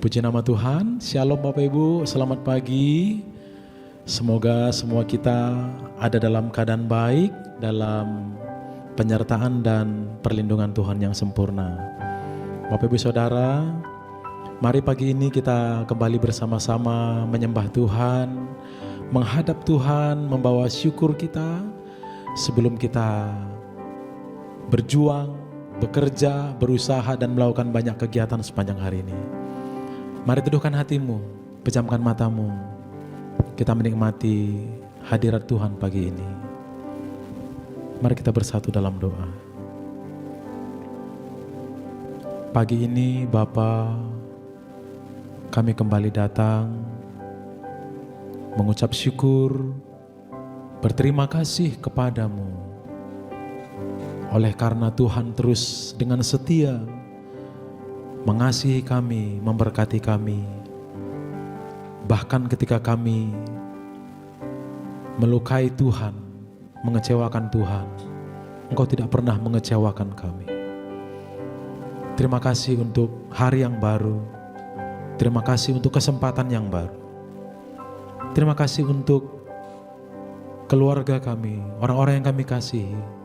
Puji nama Tuhan, Shalom Bapak Ibu, selamat pagi. Semoga semua kita ada dalam keadaan baik, dalam penyertaan dan perlindungan Tuhan yang sempurna. Bapak Ibu Saudara, mari pagi ini kita kembali bersama-sama menyembah Tuhan, menghadap Tuhan, membawa syukur kita sebelum kita berjuang, bekerja, berusaha dan melakukan banyak kegiatan sepanjang hari ini. Mari teduhkan hatimu, pejamkan matamu. Kita menikmati hadirat Tuhan pagi ini. Mari kita bersatu dalam doa. Pagi ini Bapa, kami kembali datang mengucap syukur, berterima kasih kepadamu. Oleh karena Tuhan terus dengan setia mengasihi kami, memberkati kami. Bahkan ketika kami melukai Tuhan, mengecewakan Tuhan, Engkau tidak pernah mengecewakan kami. Terima kasih untuk hari yang baru. Terima kasih untuk kesempatan yang baru. Terima kasih untuk keluarga kami, orang-orang yang kami kasihi.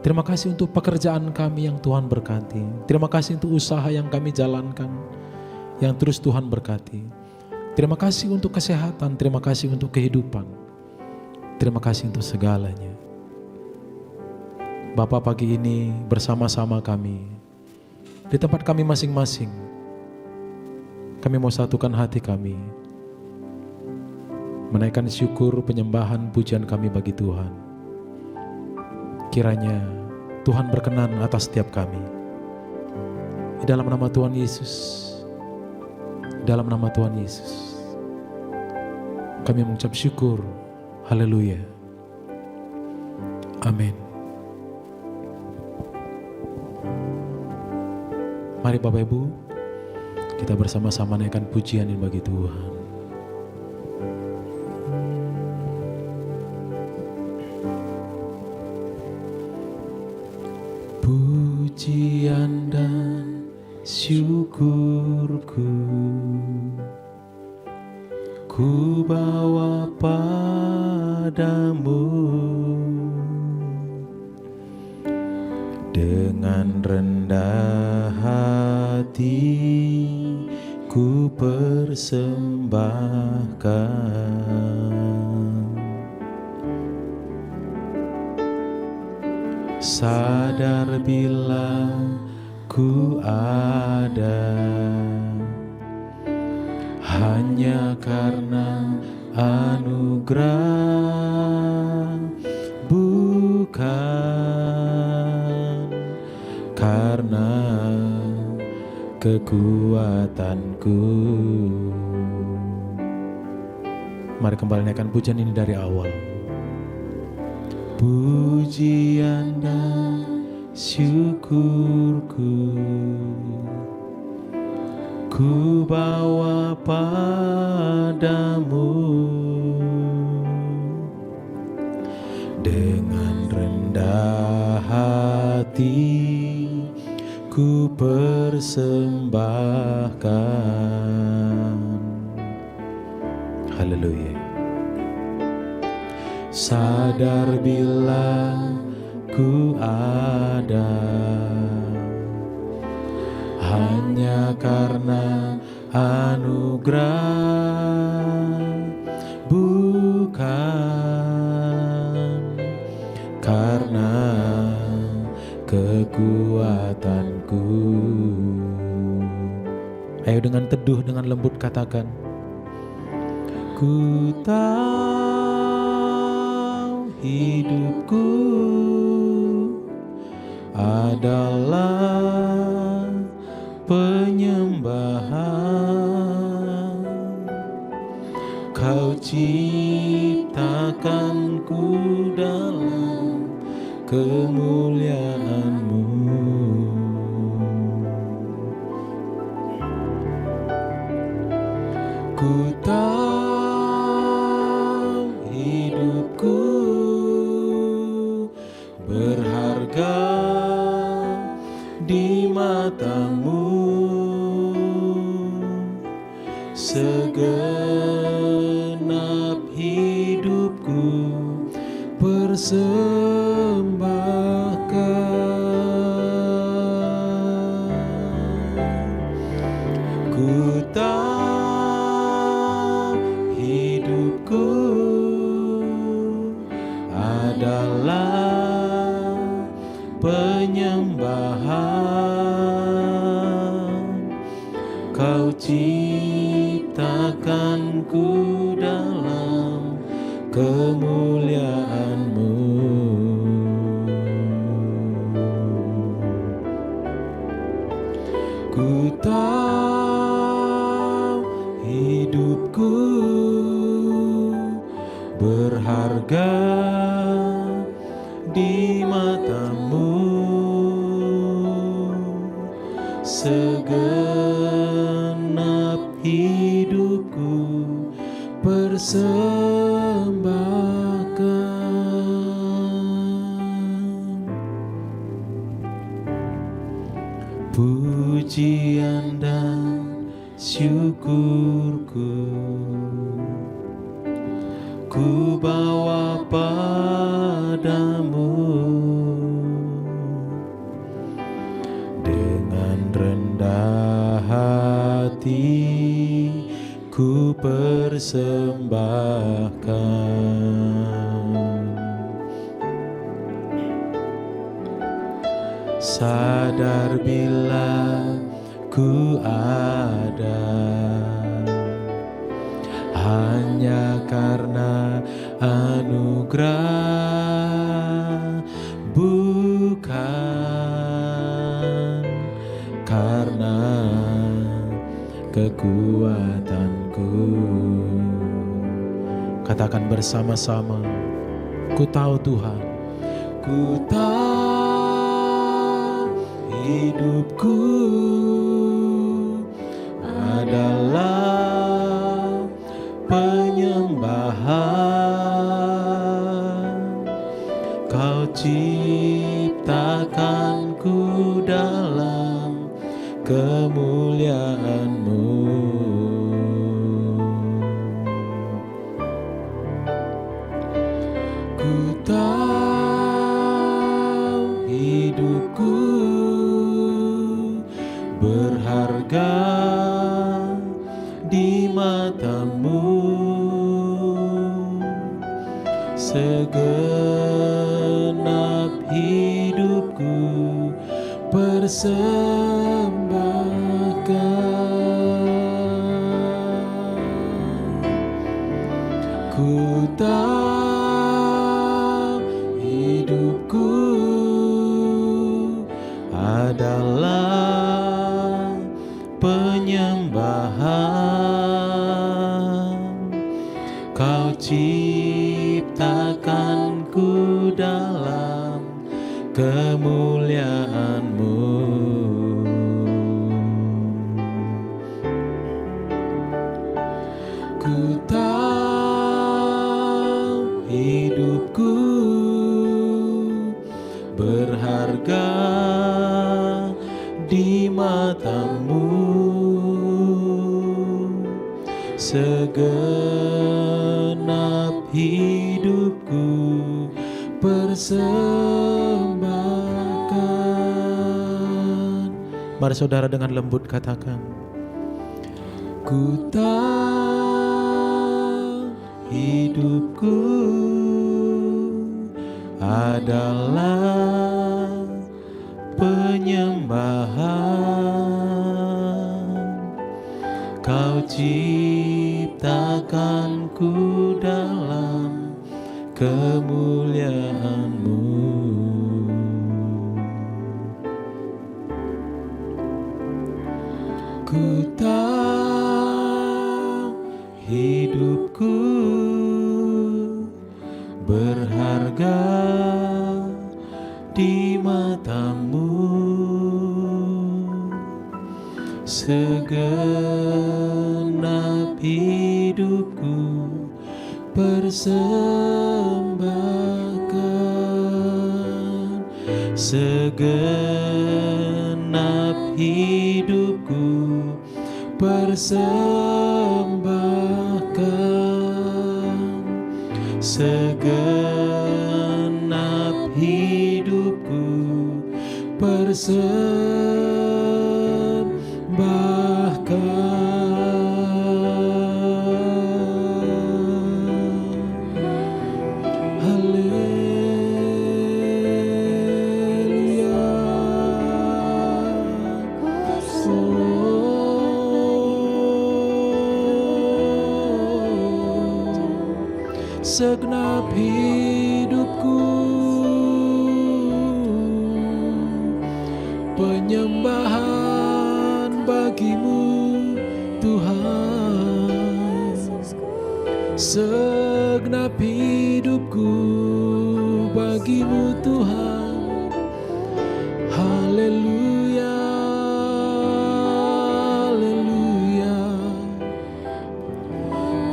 Terima kasih untuk pekerjaan kami yang Tuhan berkati. Terima kasih untuk usaha yang kami jalankan, yang terus Tuhan berkati. Terima kasih untuk kesehatan, terima kasih untuk kehidupan. Terima kasih untuk segalanya. Bapa, pagi ini bersama-sama kami, di tempat kami masing-masing, kami mau satukan hati kami, menaikkan syukur, penyembahan, pujian kami bagi Tuhan. Kiranya Tuhan berkenan atas setiap kami. Di dalam nama Tuhan Yesus, dalam nama Tuhan Yesus, kami mengucap syukur. Haleluya. Amin. Mari Bapak Ibu, kita bersama-sama naikkan pujian ini bagi Tuhan. Pujian dan syukurku ku bawa padamu, dengan rendah hati ku persembahkan. Sadar bila ku ada hanya karena anugerah, bukan karena kekuatanku. Mari kembali naikkan pujian ini dari awal. Pujian dan syukurku ku bawa padamu, dengan rendah hati ku persembahkan. Haleluya. Sadar bila ku ada hanya karena anugerah, bukan karena kekuatanku. Ayo dengan teduh, dengan lembut katakan, ku tahu hidupku adalah penyembahan. Kau ciptakanku dalam kemuliaan-Mu. Ku tahu hidupku berharga di mata-Mu, segenap hidupku persembahkan. Ku tahu hidupku adalah penyembahan. Kau ciptakanku dalam kemuliaan-Mu. Ku tahu hidupku berharga di mata-Mu, segenap hidupku persembahkan. Pujian dan syukurku ku bawa padamu, dengan rendah hati ku persembahkan. Sadar bila ku ada hanya karena anugerah, bukan kekuatanku. Katakan bersama-sama, ku tahu Tuhan, ku tahu hidupku adalah penyembahan. Kau ciptakanku dalam kemuliaan-Mu. Ku tahu hidupku berharga di mata-Mu. Segenap hidupku persembahkan. Ku tahu hidupku adalah penyembahan. Kau ciptakanku dalam kemuliaan-Mu. Ku tahu hidupku berharga di mata-Mu. Segenap hidupku persembahkan. Mari saudara dengan lembut katakan, ku tahu hidupku adalah penyembahan. Kau ciptakanku dalam kemuliaan-Mu. Ku tahu hidupku berharga di mata-Mu. Segenap hidupku persembahkan. Segenap hidupku persembahkan. Segenap hidupku persembahkan. Haleluya. Segenap hidupku penyembahan bagi-Mu Tuhan. Segenap hidupku bagi-Mu Tuhan. Haleluya, haleluya.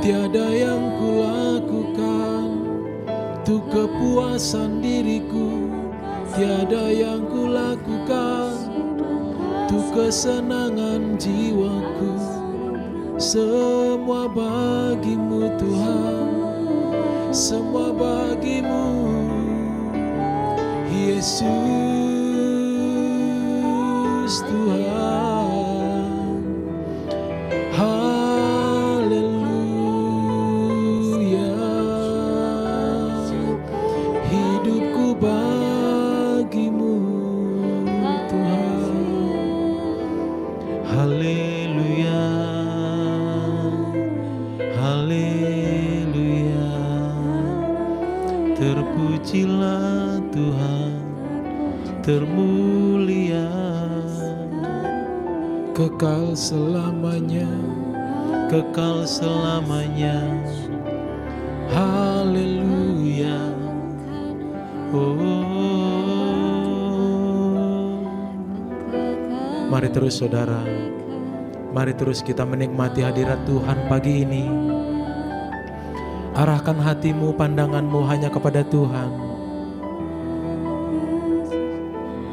Tiada yang kulakukan untuk kepuasan diriku, tiada yang kulakukan untuk kesenangan jiwaku. Semua bagi-Mu Tuhan, semua bagi-Mu Yesus Tuhan. Haleluya. Hidupku bagi-Mu Tuhan. Haleluya, haleluya. Terpujilah Tuhan, termulia kekal selamanya, kekal selamanya. haleluya. Mari terus saudara, mari terus kita menikmati hadirat Tuhan pagi ini. Arahkan hatimu, pandanganmu hanya kepada Tuhan.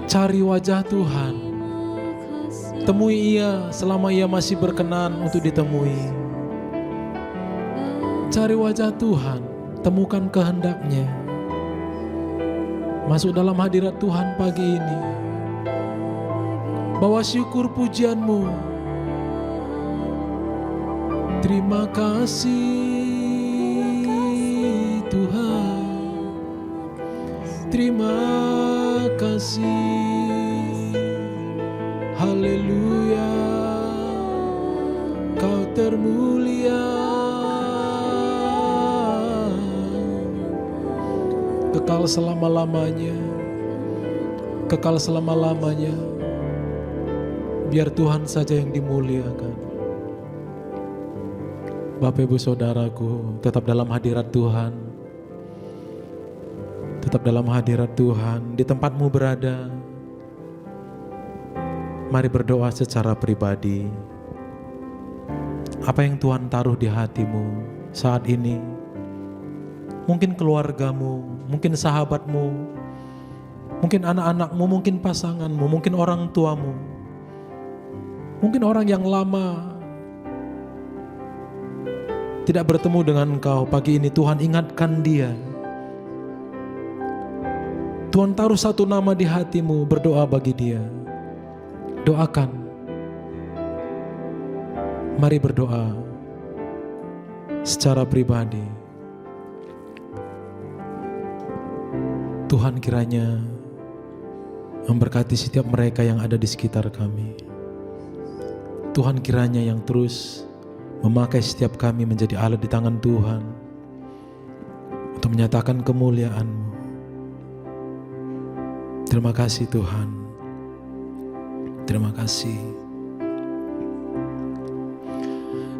Cari wajah Tuhan. Temui Ia selama Ia masih berkenan untuk ditemui. Cari wajah Tuhan, temukan kehendak-Nya. Masuk dalam hadirat Tuhan pagi ini. Bawa syukur pujianmu. Terima kasih Tuhan, terima kasih, haleluya, Kau termulia, kekal selama-lamanya, kekal selama-lamanya. Biar Tuhan saja yang dimuliakan. Bapak Ibu Saudaraku, tetap dalam hadirat Tuhan. Tetap dalam hadirat Tuhan, di tempatmu berada. Mari berdoa secara pribadi. Apa yang Tuhan taruh di hatimu saat ini? Mungkin keluargamu, mungkin sahabatmu, mungkin anak-anakmu, mungkin pasanganmu, mungkin orang tuamu, mungkin orang yang lama tidak bertemu dengan engkau. Pagi ini Tuhan ingatkan dia. Tuhan taruh satu nama di hatimu, berdoa bagi dia. Doakan. Mari berdoa secara pribadi. Tuhan kiranya memberkati setiap mereka yang ada di sekitar kami. Tuhan kiranya yang terus memakai setiap kami menjadi alat di tangan Tuhan untuk menyatakan kemuliaan-Mu. Terima kasih Tuhan. Terima kasih.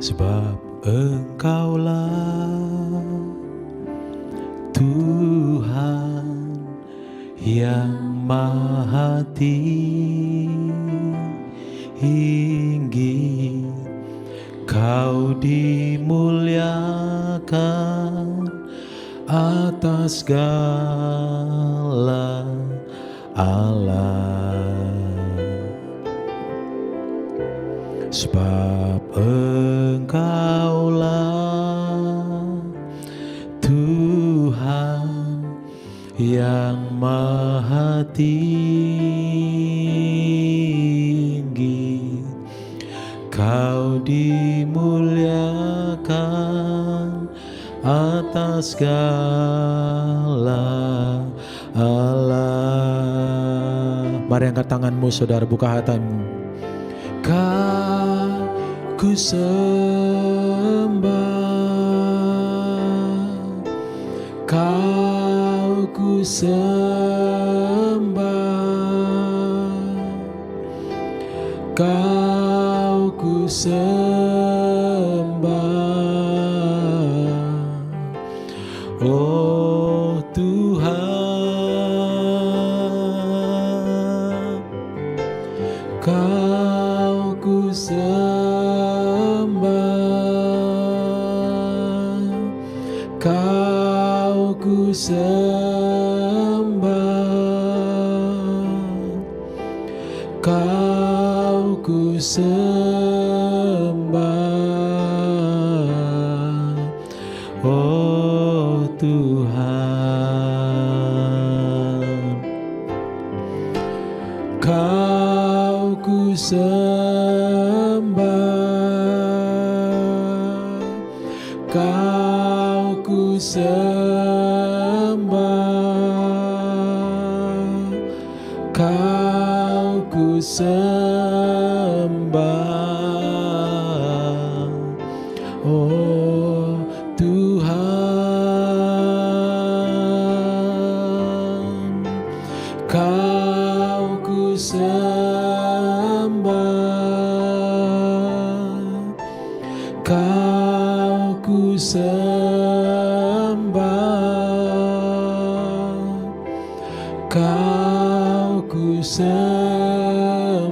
Sebab Engkaulah Tuhan yang maha tinggi, Kau dimuliakan atas segala Allah. Sebab Engkaulah Tuhan yang maha tinggi, Kau dimuliakan atas segala Allah. Mari angkat tanganmu saudara, buka hatimu. Kau ku sembah, Kau ku sembah, Kau ku sembah, oh Tuhan, Kau ku sembah, Kau ku sembah, Kau ku sembah, oh Tuhan, Kau ku sembah, Kau ku sembah, Kau ku sembah, oh Tuhan, Kau ku sembah, sembah,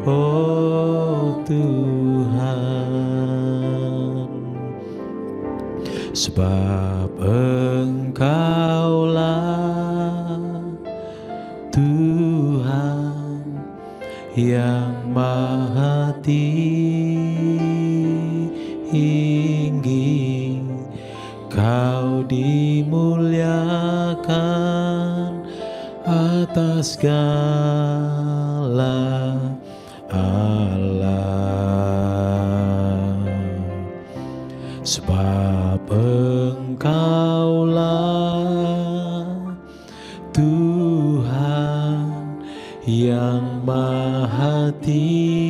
oh Tuhan, sebab Engkaulah Tuhan yang maha tinggi, Kau dimuliakan atas segala Allah, sebab Engkaulah Tuhan yang maha tinggi,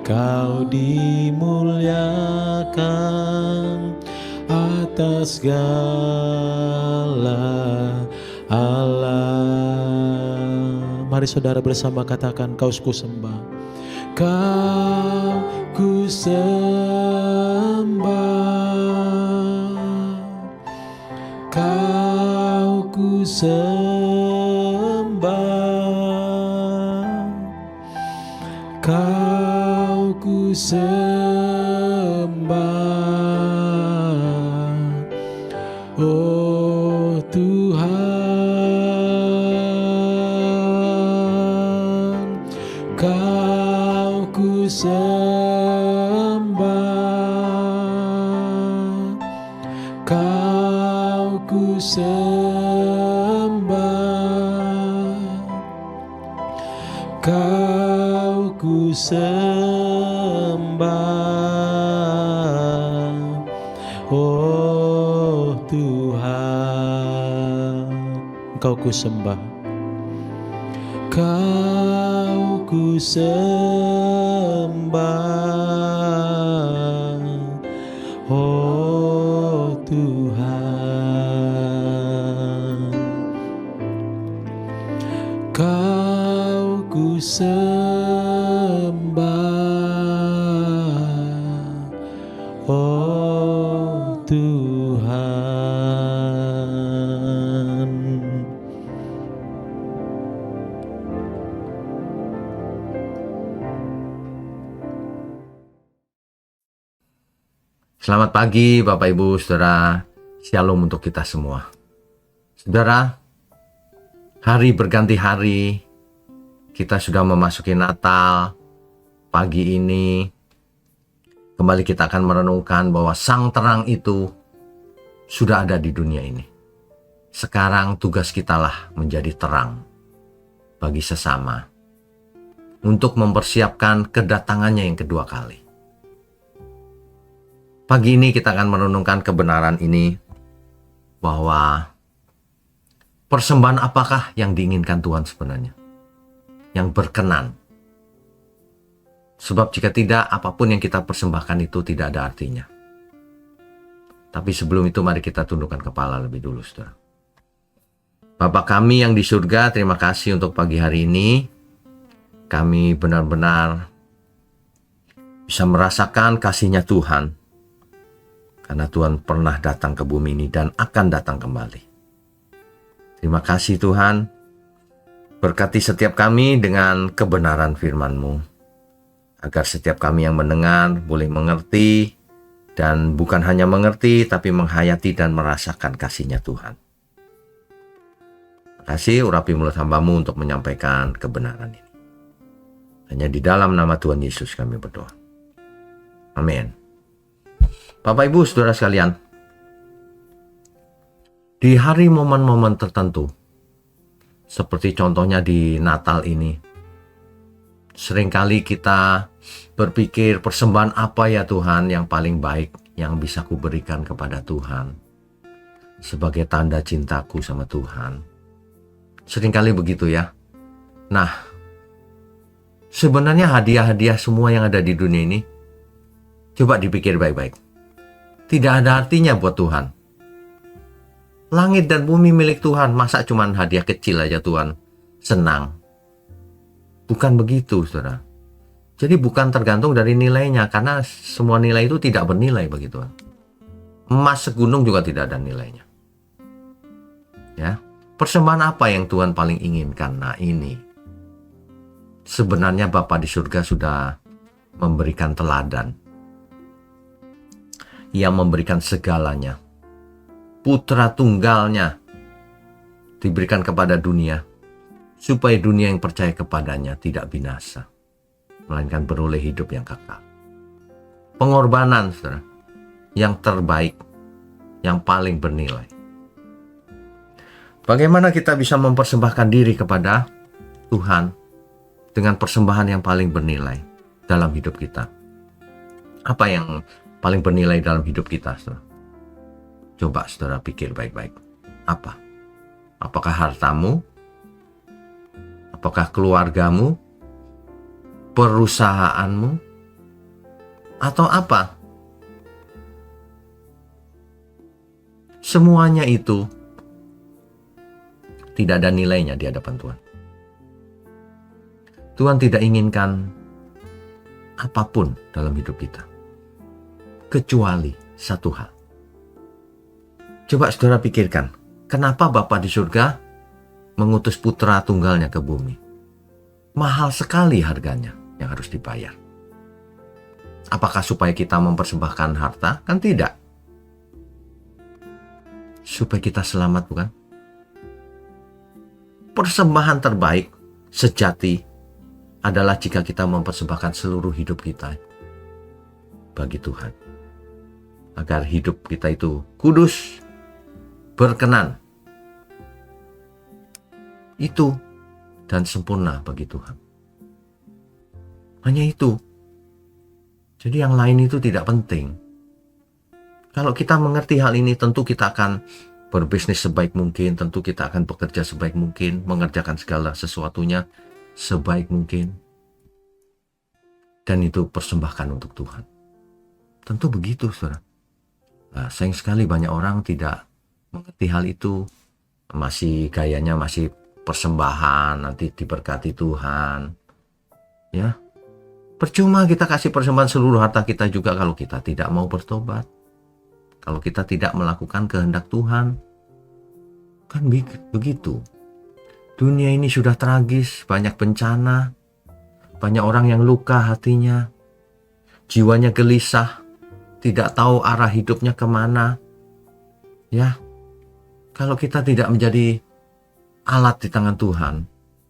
Kau dimuliakan atas segala Allah. Mari saudara bersama katakan, Kau ku sembah, Kau ku sembah, Kau ku sembah, Kau ku sembah, oh Tuhan, Kau ku sembah, Kau ku sembah, Kau ku sembah, oh Tuhan, Engkau ku sembah, Kau ku sembah, oh Tuhan, Kau ku sembah, oh Tuhan. Selamat pagi Bapak Ibu Saudara, Shalom untuk kita semua. Saudara, hari berganti hari, kita sudah memasuki Natal. Pagi ini, kembali kita akan merenungkan bahwa Sang Terang itu sudah ada di dunia ini. Sekarang tugas kitalah menjadi terang bagi sesama, untuk mempersiapkan kedatangannya yang kedua kali. Pagi ini kita akan merenungkan kebenaran ini, bahwa persembahan apakah yang diinginkan Tuhan sebenarnya, yang berkenan. Sebab jika tidak, apapun yang kita persembahkan itu tidak ada artinya. Tapi sebelum itu mari kita tundukkan kepala lebih dulu, saudara. Bapa kami yang di surga, terima kasih untuk pagi hari ini. Kami benar-benar bisa merasakan kasih-Nya Tuhan. Karena Tuhan pernah datang ke bumi ini dan akan datang kembali. Terima kasih Tuhan. Berkati setiap kami dengan kebenaran firman-Mu. Agar setiap kami yang mendengar boleh mengerti. Dan bukan hanya mengerti, tapi menghayati dan merasakan kasih-Nya Tuhan. Terima kasih, urapi mulut hamba-Mu untuk menyampaikan kebenaran ini. Hanya di dalam nama Tuhan Yesus kami berdoa. Amin. Bapak Ibu Saudara sekalian, di hari momen-momen tertentu, seperti contohnya di Natal ini, seringkali kita berpikir persembahan apa ya Tuhan yang paling baik yang bisa kuberikan kepada Tuhan sebagai tanda cintaku sama Tuhan. Seringkali begitu ya. Nah, sebenarnya hadiah-hadiah semua yang ada di dunia ini, coba dipikir baik-baik. Tidak ada artinya buat Tuhan. Langit dan bumi milik Tuhan, masa cuma hadiah kecil aja Tuhan senang? Bukan begitu, saudara. Jadi bukan tergantung dari nilainya, karena semua nilai itu tidak bernilai bagi Tuhan. Emas segunung juga tidak ada nilainya. Ya, persembahan apa yang Tuhan paling inginkan? Nah ini, sebenarnya Bapa di surga sudah memberikan teladan. Yang memberikan segalanya. Putra tunggalnya diberikan kepada dunia, supaya dunia yang percaya kepadanya tidak binasa, melainkan beroleh hidup yang kekal. Pengorbanan, saudara, yang terbaik, yang paling bernilai. Bagaimana kita bisa mempersembahkan diri kepada Tuhan dengan persembahan yang paling bernilai dalam hidup kita? Apa yang paling bernilai dalam hidup kita, saudara? Coba saudara pikir baik-baik. Apa? Apakah hartamu? Apakah keluargamu? Perusahaanmu? Atau apa? Semuanya itu tidak ada nilainya di hadapan Tuhan. Tuhan tidak inginkan apapun dalam hidup kita, kecuali satu hal. Coba saudara pikirkan, kenapa Bapa di surga mengutus putra tunggalnya ke bumi? Mahal sekali harganya yang harus dibayar. Apakah supaya kita mempersembahkan harta? Kan tidak. Supaya kita selamat, bukan? Persembahan terbaik sejati adalah jika kita mempersembahkan seluruh hidup kita bagi Tuhan. Agar hidup kita itu kudus, berkenan. Itu dan sempurna bagi Tuhan. Hanya itu. Jadi yang lain itu tidak penting. Kalau kita mengerti hal ini, tentu kita akan berbisnis sebaik mungkin, tentu kita akan bekerja sebaik mungkin, mengerjakan segala sesuatunya sebaik mungkin. Dan itu persembahkan untuk Tuhan. Tentu begitu, saudara. Nah, sayang sekali banyak orang tidak mengerti hal itu. Masih gayanya masih persembahan, nanti diberkati Tuhan. Ya. Percuma kita kasih persembahan seluruh harta kita juga kalau kita tidak mau bertobat. Kalau kita tidak melakukan kehendak Tuhan. Kan begitu. Dunia ini sudah tragis, banyak bencana. Banyak orang yang luka hatinya. Jiwanya gelisah. Tidak tahu arah hidupnya kemana. Ya. Kalau kita tidak menjadi alat di tangan Tuhan,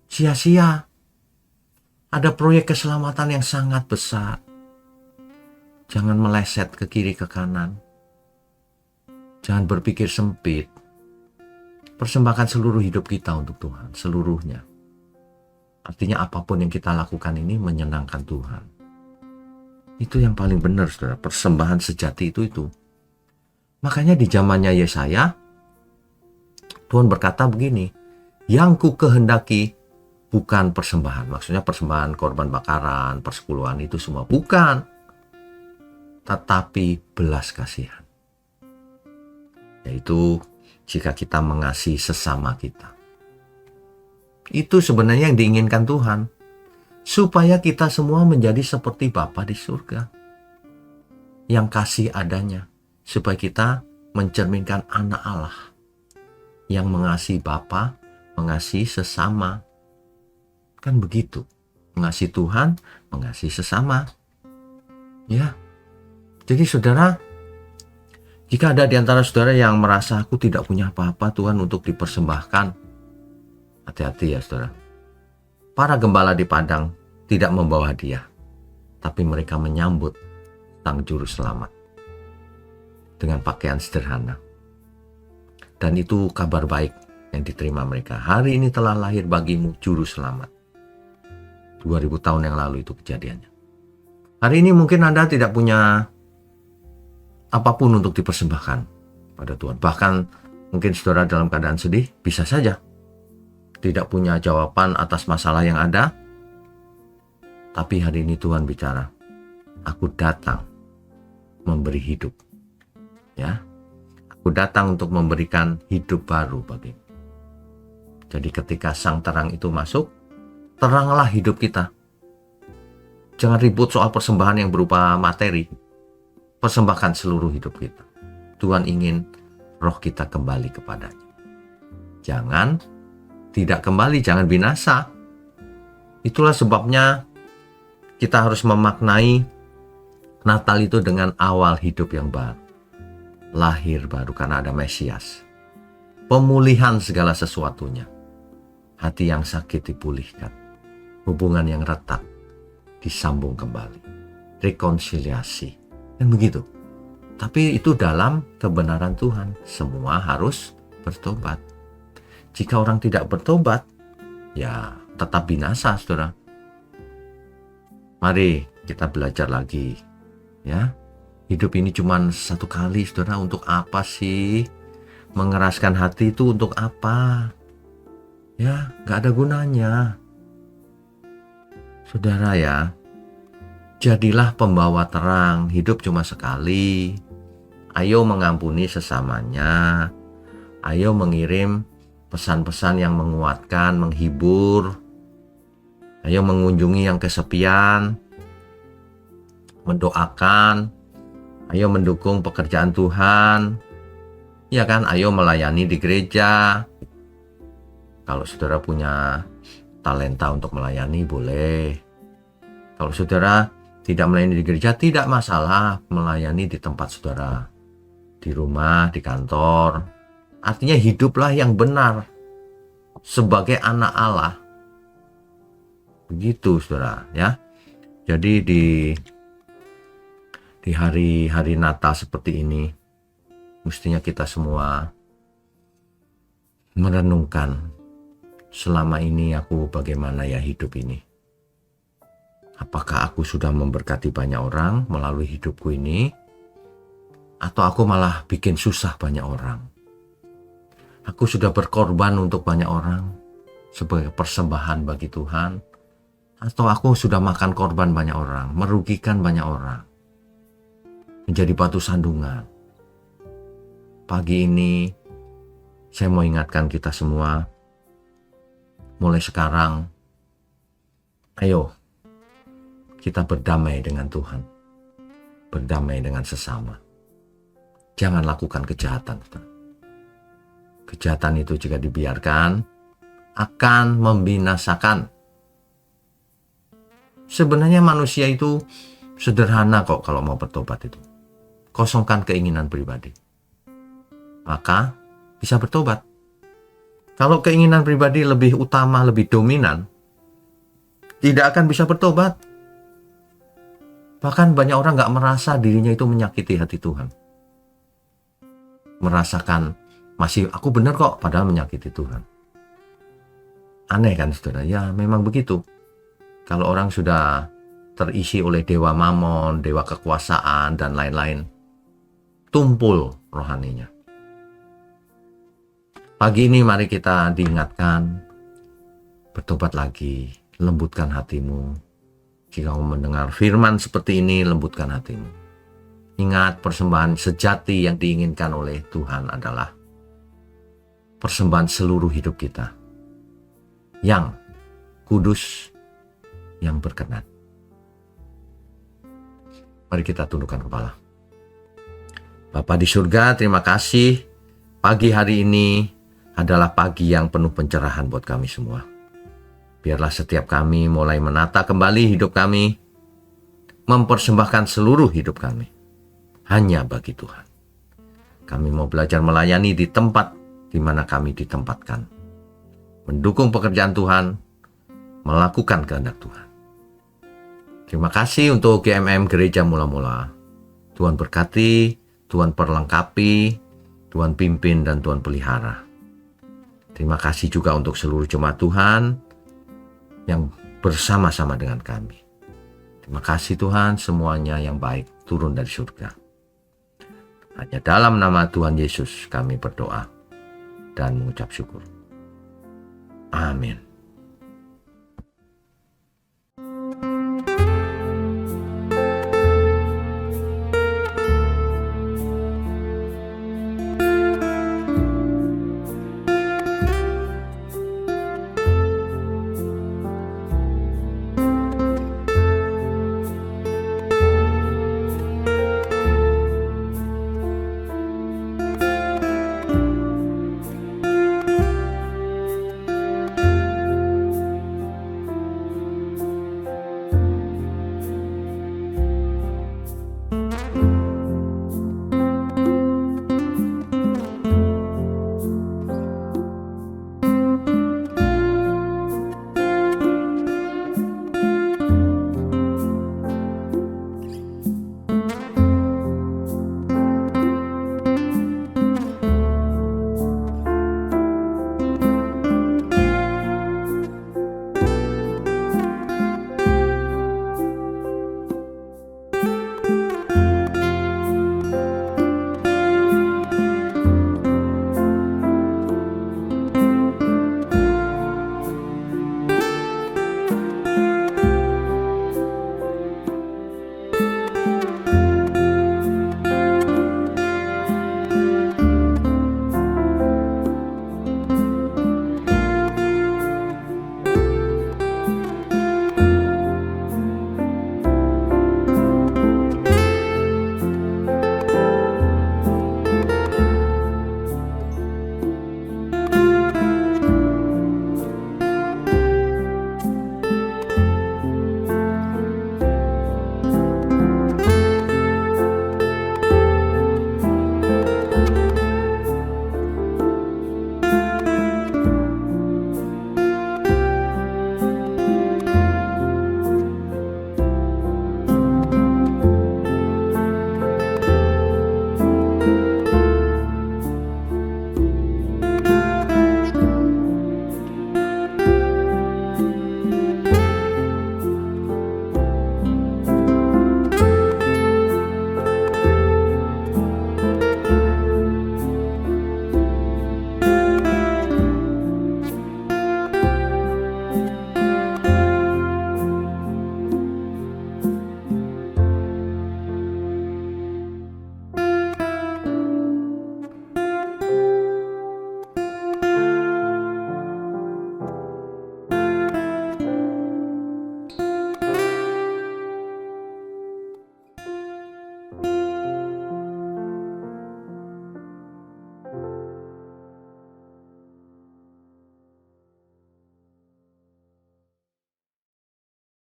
sia-sia. Ada proyek keselamatan yang sangat besar. Jangan meleset ke kiri ke kanan. Jangan berpikir sempit. Persembahkan seluruh hidup kita untuk Tuhan, seluruhnya. Artinya apapun yang kita lakukan ini menyenangkan Tuhan. Itu yang paling benar, saudara. Persembahan sejati itu. Makanya di zamannya Yesaya, Tuhan berkata begini, yang ku kehendaki bukan persembahan. Maksudnya persembahan korban bakaran, persepuluhan itu semua. Bukan. Tetapi belas kasihan. Yaitu jika kita mengasihi sesama kita. Itu sebenarnya yang diinginkan Tuhan. Supaya kita semua menjadi seperti Bapa di surga. Yang kasih adanya. Supaya kita mencerminkan anak Allah. Yang mengasihi Bapa, mengasihi sesama. Kan begitu. Mengasihi Tuhan, mengasihi sesama. Ya. Jadi saudara, jika ada di antara saudara yang merasa aku tidak punya apa-apa Tuhan untuk dipersembahkan, hati-hati ya saudara. Para gembala di padang tidak membawa hadiah, tapi mereka menyambut Sang Juru Selamat dengan pakaian sederhana. Dan itu kabar baik yang diterima mereka. Hari ini telah lahir bagimu Juru Selamat. 2000 tahun yang lalu itu kejadiannya. Hari ini mungkin Anda tidak punya apapun untuk dipersembahkan pada Tuhan. Bahkan mungkin saudara dalam keadaan sedih, bisa saja tidak punya jawaban atas masalah yang ada. Tapi hari ini Tuhan bicara, aku datang memberi hidup. Ya, aku datang untuk memberikan hidup baru bagimu. Jadi ketika sang terang itu masuk, teranglah hidup kita. Jangan ribut soal persembahan yang berupa materi. Persembahkan seluruh hidup kita. Tuhan ingin roh kita kembali kepadanya. Jangan tidak kembali, jangan binasa. Itulah sebabnya kita harus memaknai Natal itu dengan awal hidup yang baru. Lahir baru karena ada Mesias. Pemulihan segala sesuatunya. Hati yang sakit dipulihkan. Hubungan yang retak disambung kembali. Rekonsiliasi. Dan begitu. Tapi itu dalam kebenaran Tuhan. Semua harus bertobat. Jika orang tidak bertobat, ya tetap binasa, saudara. Mari kita belajar lagi. Ya, hidup ini cuma satu kali, saudara. Untuk apa sih? Mengeraskan hati itu untuk apa? Ya, gak ada gunanya. Saudara ya, jadilah pembawa terang. Hidup cuma sekali. Ayo mengampuni sesamanya. Ayo mengirim pesan-pesan yang menguatkan, menghibur. Ayo mengunjungi yang kesepian. Mendoakan. Ayo mendukung pekerjaan Tuhan. Ya kan, ayo melayani di gereja. Kalau saudara punya talenta untuk melayani, boleh. Kalau saudara tidak melayani di gereja, tidak masalah melayani di tempat saudara. Di rumah, di kantor. Artinya hiduplah yang benar sebagai anak Allah. Begitu, saudara, ya. Jadi di hari-hari Natal seperti ini, mestinya kita semua merenungkan, selama ini aku bagaimana ya hidup ini. Apakah aku sudah memberkati banyak orang melalui hidupku ini? Atau aku malah bikin susah banyak orang? Aku sudah berkorban untuk banyak orang sebagai persembahan bagi Tuhan? Atau aku sudah makan korban banyak orang, merugikan banyak orang, menjadi batu sandungan? Pagi ini saya mau ingatkan kita semua, mulai sekarang, ayo kita berdamai dengan Tuhan, berdamai dengan sesama. Jangan lakukan kejahatan. Kejahatan itu jika dibiarkan akan membinasakan. Sebenarnya manusia itu sederhana kok kalau mau bertobat itu. Kosongkan keinginan pribadi, maka bisa bertobat. Kalau keinginan pribadi lebih utama, lebih dominan, tidak akan bisa bertobat. Bahkan banyak orang gak merasa dirinya itu menyakiti hati Tuhan. Merasakan masih aku benar kok, padahal menyakiti Tuhan. Aneh kan, saudara? Ya memang begitu. Kalau orang sudah terisi oleh dewa mamon, dewa kekuasaan, dan lain-lain, tumpul rohaninya. Pagi ini mari kita diingatkan, bertobat lagi, lembutkan hatimu. Jika kamu mendengar firman seperti ini, lembutkan hatimu. Ingat, persembahan sejati yang diinginkan oleh Tuhan adalah persembahan seluruh hidup kita, yang kudus, yang berkenan. Mari kita tundukkan kepala. Bapa di surga, terima kasih. Pagi hari ini adalah pagi yang penuh pencerahan buat kami semua. Biarlah setiap kami mulai menata kembali hidup kami, mempersembahkan seluruh hidup kami hanya bagi Tuhan. Kami mau belajar melayani di tempat di mana kami ditempatkan, mendukung pekerjaan Tuhan, melakukan kehendak Tuhan. Terima kasih untuk GMM Gereja Mula-Mula. Tuhan berkati, Tuhan perlengkapi, Tuhan pimpin, dan Tuhan pelihara. Terima kasih juga untuk seluruh jemaat Tuhan yang bersama-sama dengan kami. Terima kasih Tuhan, semuanya yang baik turun dari surga. Hanya dalam nama Tuhan Yesus kami berdoa dan mengucap syukur. Amin.